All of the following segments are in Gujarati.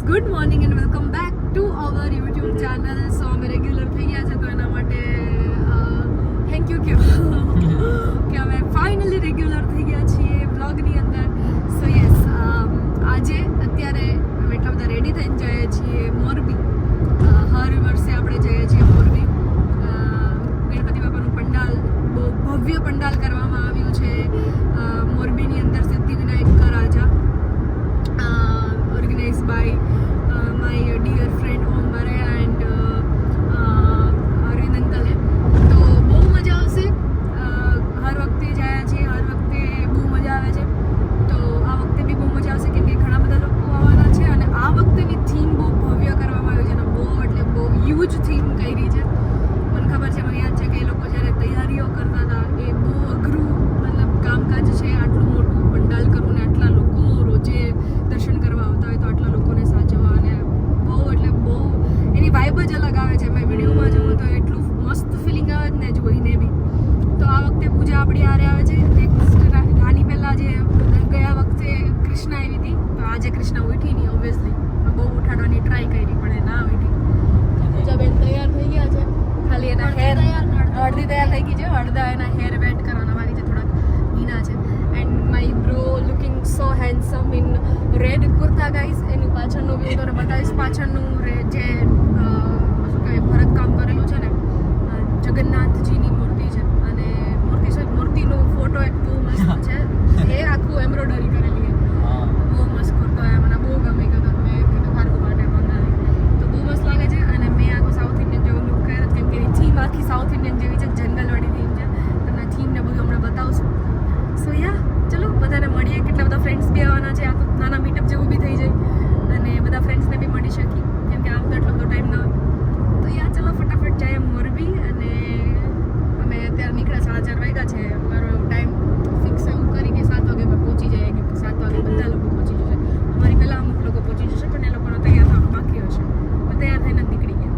Good morning and welcome back to our YouTube channel. So અમે રેગ્યુલર થઈ ગયા છે તો એના માટે થેન્ક યુ કે અમે ફાઇનલી રેગ્યુલર થઈ ગયા છીએ બ્લોગની અંદર. સો યસ, આજે અત્યારે અમે એટલા બધા રેડી થઈને જઈએ છીએ મોરબી. હર વર્ષે આપણે જઈએ છીએ મોરબી. ગણપતિ બાપાનું પંડાલ, બહુ ભવ્ય પંડાલ કરવામાં આવ્યું છે મોરબીની અંદર. સિદ્ધિવિનાયક રાજા organized by my dear friend Om Mare and Arvind Antale. તો બહુ મજા આવશે. હર વખતે જાય છે, હર વખતે બહુ મજા આવે છે. તો આ વખતે બી બહુ મજા આવશે કેમ કે ઘણા બધા લોકો આવવાના છે અને આ વખતેની થીમ બહુ ભવ્ય કરવામાં આવી છે અને બહુ એટલે બહુ હ્યુજ થીમ કરી છે. મને ખબર છે, મને યાદ છે કે એ લોકો જ્યારે તૈયારીઓ કરતા હતા એ બહુ અઘરું મતલબ કામકાજ છે. આટલું મોટું પંડાલ કરવું ને આટલા લોકો રોજે દર્શન કરવા આવતા હોય તો આટલા લોકોને સાચવવા અને બહુ એટલે બહુ એની વાઇબ જ અલગ આવે છે. મેં વિડીયોમાં જોઉં તો એટલું મસ્ત ફિલિંગ આવે ને જોઈને બી. તો આ વખતે પૂજા આપણી હારે આવે છે. નેક્સ્ટ આની પહેલાં જે ગયા વખતે કૃષ્ણ આવી હતી તો આજે કૃષ્ણ ઉઠી નહીં ઓબ્વિયસલી. મેં બહુ ઉઠાડવાની ટ્રાય કરી પણ એ ના ઉઠી. પૂજાબેન તૈયાર થઈ ગયા છે, ખાલી એના હેર અડધી તૈયાર થઈ ગઈ છે, અડધા એના હેર વેટ કરવાના બાકી છે, થોડાક ભીના છે. And my bro looking so handsome in red kurta guys. એની પાછળનું વ્યૂ તમને બતાવીશ. પાછળનું જે શું કહેવાય ભરતકામ કરેલું છે ને, જગન્નાથજીની મૂર્તિ છે અને મૂર્તિનો ફોટો એક બહુ મસ્ત છે. એ આખું એમ્બ્રોઇડરી કરેલી છે. બહુ મસ્ત કુર્તો છે, મને બહુ ગમી ગયો. મેં કીધું ભાર્ગવ માટે મંગાવી તો બહુ મસ્ત લાગે છે. અને મેં આખું સાઉથ ઇન્ડિયન જેવું લુક કર્યો કેમ કે થીમ આખી સાઉથ ઇન્ડિયન જેવી છે, જંગલવાળી થીમ છે. તમને થીમને બધું હમણાં બતાવશું. સો યા ચલો બધાને મળીએ. કેટલા બધા ફ્રેન્ડ્સ બી આવવાના છે. આ તો નાના મીટઅપ જેવું બી થઈ જાય અને બધા ફ્રેન્ડ્સને બી મળી શકીએ કેમ કે આમ તો એટલો બધો ટાઈમ ના હોય. તો યા ચલો ફટાફટ જઈએ મોરબી. અને અમે અત્યારે નીકળ્યા 4:30 વાગ્યા છે. મારો ટાઈમ ફિક્સ એવું કરી કે 7 વાગે અમે પહોંચી જઈએ કેમ કે 7 વાગે બધા લોકો પહોંચી જશે. અમારી પહેલાં અમુક લોકો પહોંચી જશે પણ એ લોકોનો તૈયાર થવાનું બાકી હશે. તૈયાર થઈને જ નીકળી ગયા.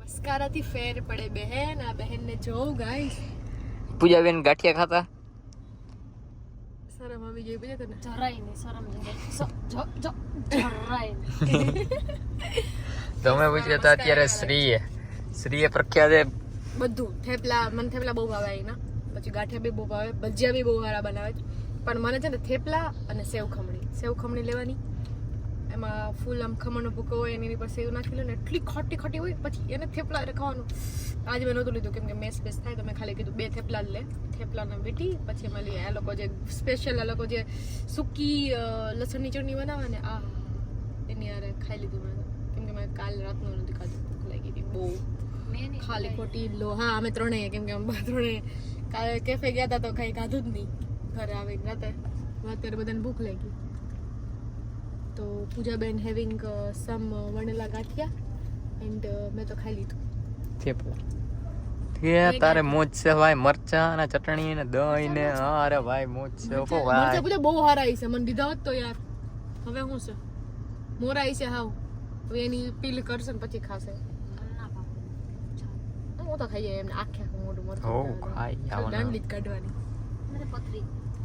મસ્કારાથી ફેર પડે બહેન. આ બહેનને જોઉં ગાઈસ. પૂજાબેન ગાંઠિયા ખાતા શરમ આવી ગઈ પૂજા તને? જરાય નહીં શરમ જરાય તમે પૂછ્યા હતા અત્યારે શ્રીએ પ્રખ્યાત છે બધું. થેપલા, મને થેપલા બહુ ભાવે અહીંના. પછી ગાંઠિયા બી બહુ ભાવે, ભજીયા બી બહુ સારા બનાવે છે. પણ મને છે ને થેપલા અને સેવ ખમણી લેવાની. એમાં ફૂલ આમ ખમણનો ભૂકો હોય એની પર સેવ નાખી લો ને એટલી ખોટી હોય. પછી એને થેપલા ખાવાનું. આજે મેં નહોતું લીધું કેમ કે મેસ થાય તો મેં ખાલી કીધું 2 થેપલા જ લે. થેપલાને વીટી પછી એમાં લઈએ. આ લોકો જે સ્પેશિયલ આ લોકો જે સૂકી લસણની ચટણી બનાવે ને આ એની યારે ખાઈ લીધું મેં કેમ કે મેં કાલ રાતનું નથી ખાધું. ભૂખ લાગી હતી બહુ. ખાલી ખોટી લો. હા અમે ત્રણેય કેમ કે અમે ત્રણેય કાલે કેફે ગયા હતા તો કંઈ ખાધું જ નહીં. ઘરે આવીને રાતે બધાને ભૂખ લાગી. તો પૂજાબેન હેવિંગ સમ વણેલા ગાંઠિયા એન્ડ મેં તો ખાઈ લીધું થેપલા. તારે મોજ છે ભાઈ, મરચા અને ચટણી ને દહીં ને. અરે ભાઈ મોજ છે ઓ ભાઈ. મરચા પૂજા બહુ સારા છે. મને દીધા હોત તો યાર. હવે શું છે મોરા છે હાવ. હવે એની પીલ કરશે ને પછી ખાશે. હું તો ખાઈ જાય એમને આખે મોઢું મરચું. ઓ ખાઈ આવવાનું. દાંડલી જ કાઢવાની.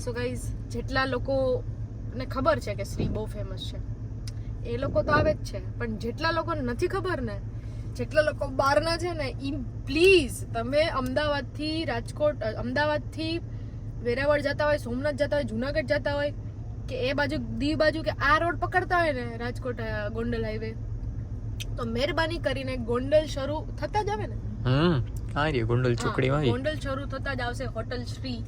સો ગાઈઝ જેટલા લોકોને ખબર છે કે શ્રી બહુ ફેમસ છે એ લોકો તો આવે જ છે. પણ જેટલા લોકોને નથી ખબર ને, જેટલા લોકો બહારના છે ને, ઈ પ્લીઝ તમે અમદાવાદથી રાજકોટ, અમદાવાદથી વેરાવળ જતા હોય, સોમનાથ જતા હોય, જુનાગઢ જતા હોય કે એ બાજુ દીવ બાજુ કે આ રોડ પકડતા હોય ને રાજકોટ ગોંડલ હાઈવે, તો મહેરબાની કરીને ગોંડલ શરૂ થતા જ આવે ને ગોંડલ ચોકડીમાં ગોંડલ શરૂ થતા જ આવશે હોટલ શ્રી,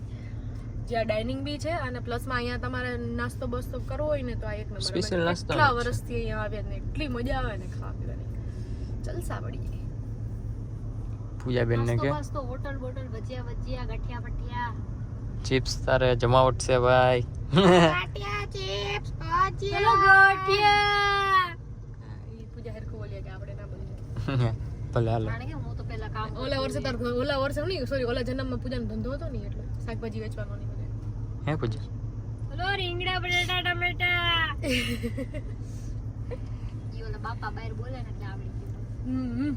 જ્યાં ડાઇનિંગ બી છે અને પ્લસમાં અહીંયા તમારે નાસ્તો બસ્તો કરવો હોય ને તો આ એક નંબર. સ્પેશિયલ નાસ્તો. કેટલા વર્ષથી અહીંયા આવ્યા ને એટલી મજા આવે ને ખાવા પીવાની. જલસા પડી જાય. પૂજાબેન ને કે હોટલ બોટલ ભજીયા ગાંઠિયા પટિયા ચિપ્સ તારે જમાવટ છે ભાઈ. ગાંઠિયા ચિપ્સ ગાંઠિયા ઈ પૂજા હરખું બોલ્યા કે આપણે ના બોલીએ. ભલે હાલો. કારણ કે હું તો પહેલા કામ ઓલા વર્ષે નહીં સોરી ઓલા જન્મમાં પૂજાનો ધંધો હતો ને એટલે શાકભાજી વેચવાનો નહીં બધે. હે પૂજા હલો રીંગણા બટાટા ટમેટા ઈ ઓલા બાપા બહાર બોલે ને એટલે આવડી ગયું.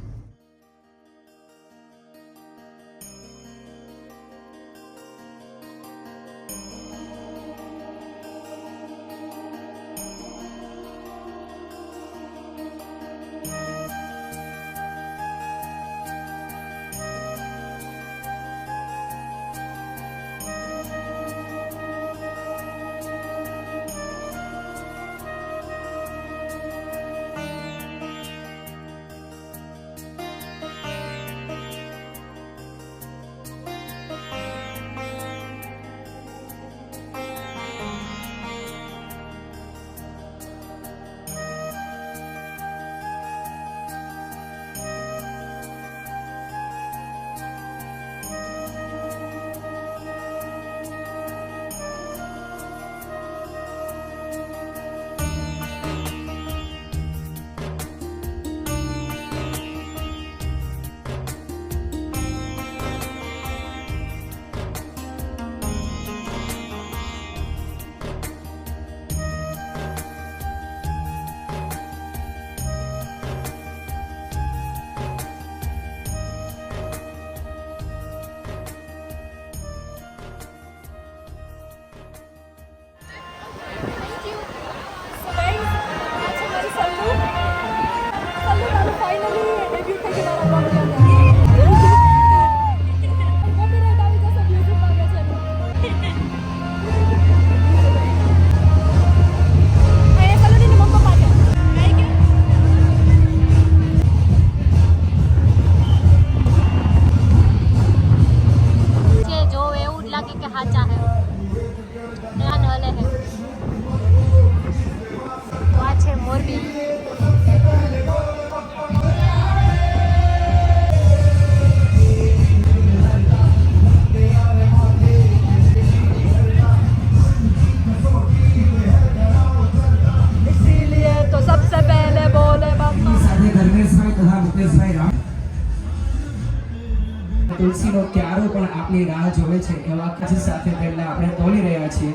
તુલસીનો ક્યારો પણ આપની રાહ જોવે છે એવા કચ્છ સાથે પહેલા આપણે તોલી રહ્યા છીએ.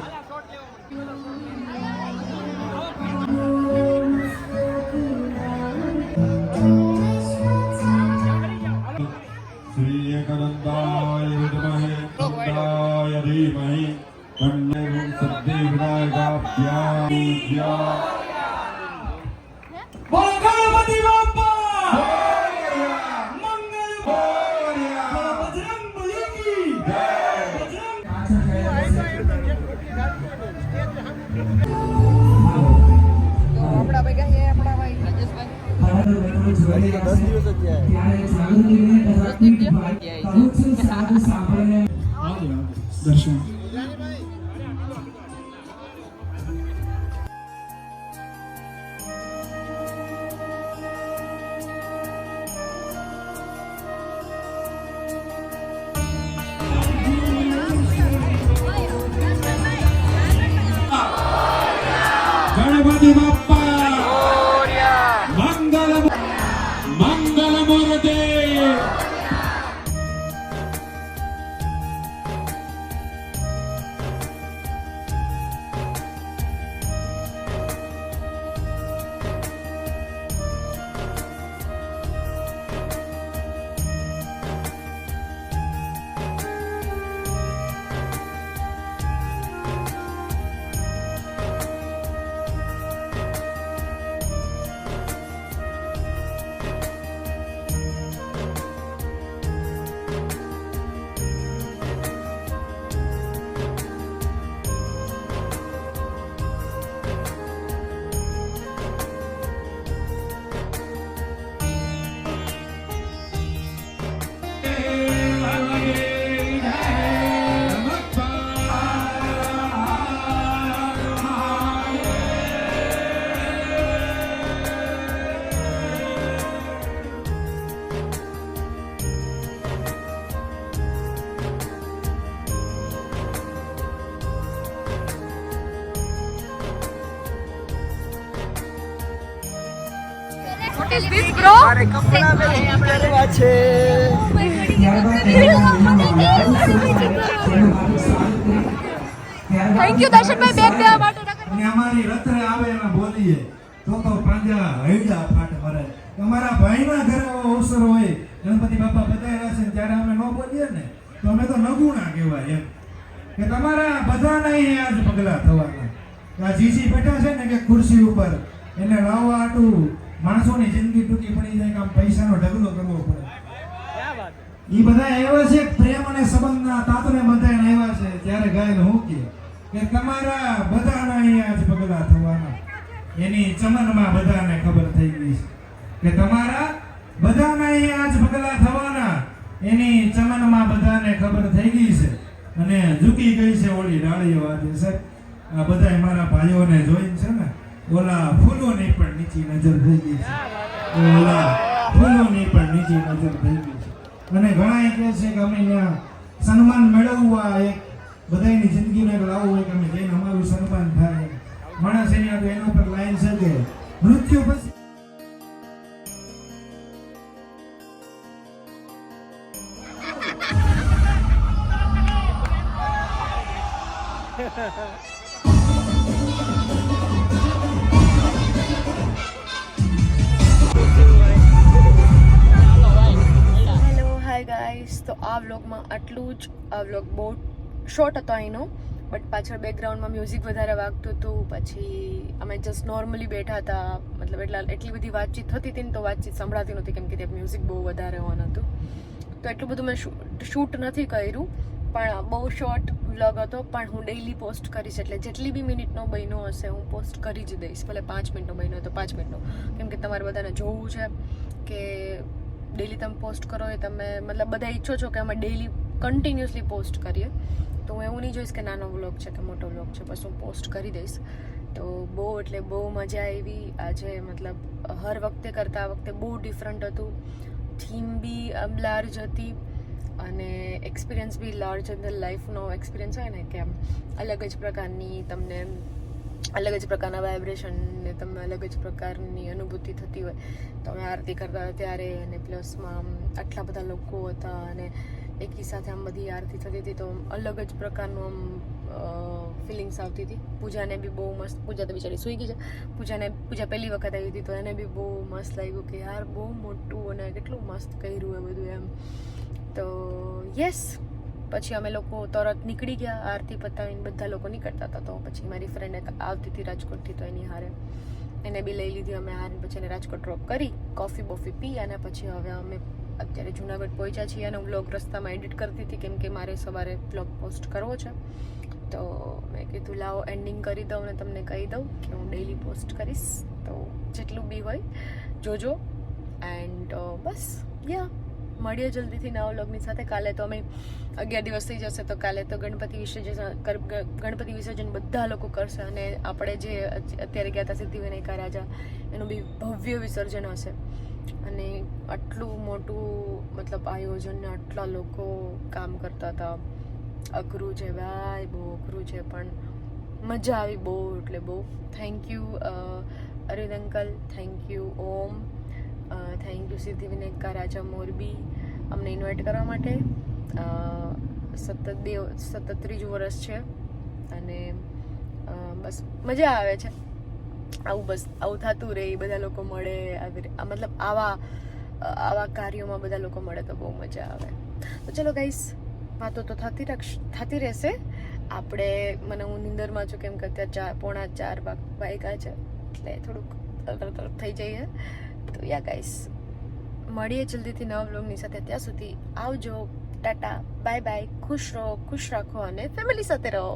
श्री एकदन्ताय विद्महे दन्ताय धीमहि तन्नो सिद्धिविनायकाभ्यां બોલો ગણપતિ બાપ્પા મંગલ બજરંગબલી કી જય. દર્શન ગણપતિ બાપ્પા મંગલ મંગલ મૂર્તિ. What is this, bro? Thank you, Darshanbhai, bag દેવા માટે. અને અમારી રત્રે આવે એમાં બોલીએ તો પાંજા હૈડા ફાટ મરે. અમારા ભાઈના ઘરે આવો અવસર હોય ગણપતિ બાપા બધાયા છે ત્યારે અમે ન બોલીએ ને તો અમે તો નગુણા કહેવાય એમ કે તમારા બધાના અહીં આજ પગલા થવાના. આ જીસી બેઠા છે ને કે ખુરશી ઉપર એને લાવવા આટું માણસોની જિંદગી ટૂંકી પડી જાય કે આમ પૈસાનો ઢગલો કરવો પડે. એ બધા એવા છે પ્રેમ અને સંબંધના તાતને બંધાઈને આવ્યા છે ત્યારે ગાયલ હું કે તમારા બધાના અહીંયા જ પગલા થવાના. એની ચમનમાં બધાને ખબર થઈ ગઈ છે કે તમારા બધાના અહીંયા જ પગલા થવાના. એની ચમનમાં બધાને ખબર થઈ ગઈ છે અને ઝૂકી ગઈ છે ઓલી ડાળીઓ આજે સાહેબ. આ બધા મારા ભાઈઓને જોઈને છે ને ઓલા ફૂલોની પણ નીચી નજર થઈ ગઈ છે. ઓલા ફૂલોની પણ નીચી નજર થઈ ગઈ છે. અને ઘણા કહે છે કે અમે ત્યાં સન્માન મેળવવું આ એક બધાની જિંદગીને લાવવું હોય કે અમે જઈને અમારું સન્માન થાય. માણસ એની તો એના ઉપર લાઈન છે કે મૃત્યુ પછી હેલો હાય ગાઈસ, તો આ વ્લોગમાં આટલું જ. આ વ્લોગ બહુ શોર્ટ હતો અહીંનો, બટ પાછળ બેકગ્રાઉન્ડમાં મ્યુઝિક વધારે વાગતું હતું. પછી અમે જસ્ટ નોર્મલી બેઠા હતા, મતલબ એટલી બધી વાતચીત થતી હતી ને તો વાતચીત સંભળાતી નહોતી કેમ કે ત્યાં મ્યુઝિક બહુ વધારે ઓન હતું. તો એટલું બધું મેં શૂટ નથી કર્યું, પણ બહુ શોર્ટ વ્લોગ હતો. પણ હું ડેઈલી પોસ્ટ કરીશ, એટલે જેટલી બી મિનિટનો બન્યો હશે હું પોસ્ટ કરી જ દઈશ. ભલે 5 મિનિટનો બન્યો તો 5 મિનિટનો, કેમ કે તમારે બધાને જોવું છે કે ડેઈલી તમે પોસ્ટ કરો એ તમે મતલબ બધા ઈચ્છો છો કે અમે ડેઈલી કન્ટિન્યુઅસલી પોસ્ટ કરીએ. તો હું એવું નહીં જોઈશ કે નાનો વ્લોગ છે કે મોટો વ્લોગ છે, બસ હું પોસ્ટ કરી દઈશ. તો બહુ એટલે બહુ મજા આવી આજે. મતલબ હર વખતે કરતાં આ વખતે બહુ ડિફરન્ટ હતું. થીમ બી લાર્જ હતી અને એક્સપિરિયન્સ બી લાર્જ અંદર લાઈફનો એક્સપિરિયન્સ હોય ને કે આમ અલગ જ પ્રકારની તમને અલગ જ પ્રકારના વાઇબ્રેશન ને તમને અલગ જ પ્રકારની અનુભૂતિ થતી હોય. તો અમે આરતી કરતા હતા ત્યારે, અને પ્લસમાં આટલા બધા લોકો હતા અને એકી સાથે આમ બધી આરતી થતી હતી તો અલગ જ પ્રકારનું આમ ફિલિંગ્સ આવતી હતી. પૂજાને બી બહુ મસ્ત, પૂજા તો બિચારી સૂઈ ગઈ છે, પૂજા પહેલી વખત આવી હતી તો એને બી બહુ મસ્ત લાગ્યું કે યાર બહુ મોટું અને કેટલું મસ્ત કર્યું એ બધું એમ. તો યસ, પછી અમે લોકો તરત નીકળી ગયા આરતી પતાવીને, બધા લોકો નીકળતા હતા. તો પછી મારી ફ્રેન્ડ આવતી હતી રાજકોટથી તો એની હારે એને બી લઈ લીધી અમે હારે. પછી એને રાજકોટ ડ્રોપ કરી, કોફી બોફી પી અને પછી હવે અમે અત્યારે જુનાગઢ પહોંચ્યા છીએ અને વ્લોગ રસ્તામાં એડિટ કરતી હતી કેમ કે મારે સવારે વ્લોગ પોસ્ટ કરવો છે. તો મેં કીધું લાવો એન્ડિંગ કરી દઉં અને તમને કહી દઉં કે હું ડેઈલી પોસ્ટ કરીશ, તો જેટલું બી હોય જોજો. એન્ડ બસ યા, મળીએ જલ્દીથી નવા વ્લોગની સાથે. કાલે તો અમે 11 દિવસ થઈ જશે તો કાલે તો ગણપતિ વિસર્જન બધા લોકો કરશે અને આપણે જે અત્યારે ગયા હતા સિદ્ધિવિનાયક રાજા એનું બી ભવ્ય વિસર્જન હશે. અને આટલું મોટું મતલબ આયોજન ને આટલા લોકો કામ કરતા હતા. અઘરું છે ભાઈ, બહુ અઘરું છે પણ મજા આવી બહુ, એટલે બહુ. Thank you Arvind uncle, thank you Om, thank you Siddhivinayak Raja Morbi અમને ઇન્વાઇટ કરવા માટે. સતત 3 વર્ષ છે અને બસ મજા આવે છે. આવું થતું રહે, બધા લોકો મળે, મતલબ આવા કાર્યોમાં બધા લોકો મળે તો બહુ મજા આવે. તો ચલો ગાઈસ, વાતો તો થતી રહેશે. મને હું નિંદરમાં છું કેમ કે અત્યારે 3:45 વાગ્યા છે એટલે થોડુંક થઈ જઈએ. તો યા ગાઈસ, મળીએ જલ્દીથી નવા વ્લોગની સાથે. ત્યાં સુધી આવજો, ટાટા, બાય બાય, ખુશ રહો, ખુશ રાખો અને ફેમિલી સાથે રહો.